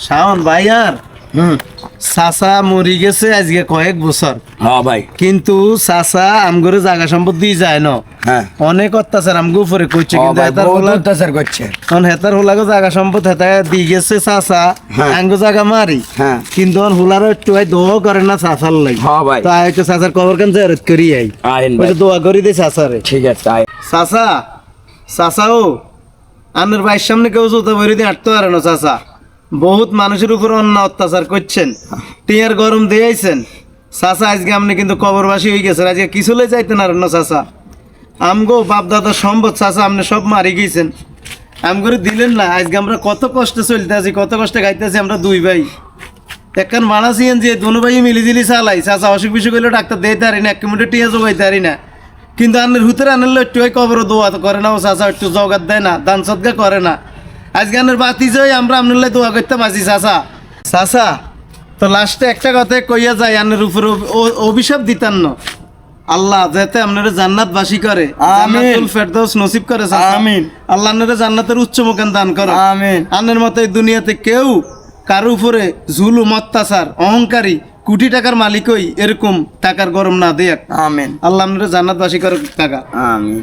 শাওন ভাই আর চাচা মরি গেছে আজকে কয়েক বছর। হ্যাঁ ভাই। কিন্তু চাচা আমগরে জায়গা সম্পত্তি যায় ন, হ্যাঁ অনেক অত্যাচার আমগো উপরে করছে। কিন্তু হেতার বহুত হোলা অত্যাচার করছে। হেতার হোলাগো জায়গা সম্পদ হেতা দি গেছে চাচা, হ্যাঁ। আঙ্গো জায়গা মারি। হ্যাঁ। কিন্তু হোলারও একটু দোয়া করে না চাচার লাই। হ্যাঁ ভাই। তো আয় চাচার কবর কেন জেরত করি আই, আইন ওই ভাই। দোয়া করি দে চাচারে। ঠিক আছে আয়। চাচা, চাচা ও আপনার ভাইয়ের সামনে কেউ জুতা ভরি দিয়ে হাঁটতে পারে না চাচা। বহুত মানুষের উপর অন্য অত্যাচার করছেন, টিয়ার গরম দিয়েছেন চাচা। আজকে আপনি কিন্তু কবরবাসী হয়ে গেছেন, আজকে কিছু লই যাইতেন আর না চাচা। আমগো বাপ দাদা সম্পদ চাচা আপনি সব মারি গিয়েছেন, আমগরে দিলেন না। আজকে আমরা কত কষ্টে চলতে আছি, কত কষ্টে খাইতেছি আমরা দুই ভাই। একখান বানাছিলেন যে দোনো ভাই মিলিজিলি চালাই চাচা, অসুখ বিসুখ হইলেও ডাক্তার দিতে পারি না, এক মিনিটে টিয়া জোগাইতে পারি না। কিন্তু আনের হুতের আনলে একটু কবর দোয়া তো করে না ও চাচা, একটু জগাত দেয় না, দান সদগা করে না। আজকে আনের বাতি যাই আমরা আপনার দোয়া করতে পারছি চাচা। চাচা তো লাস্টে একটা কথা কইয়া যায়, আনের উপরে অভিশাপ দিতান না আল্লাহ যাতে আপনারা জান্নাতবাসী করে, জান্নাতুল ফেরদৌস নসিব করে চাচা। আমিন। আল্লাহ আপনারা জান্নাতের উচ্চ মোকাম দান করে। আমিন। আনের মতো এই দুনিয়াতে কেউ কারো উপরে জুলুম অত্যাচার অহংকারী কোটি টাকার মালিকই এরকম টাকার গরম না দেয়। আমিন। আল্লাহ আপনারা জান্নাতবাসী করে টাকা। আমিন।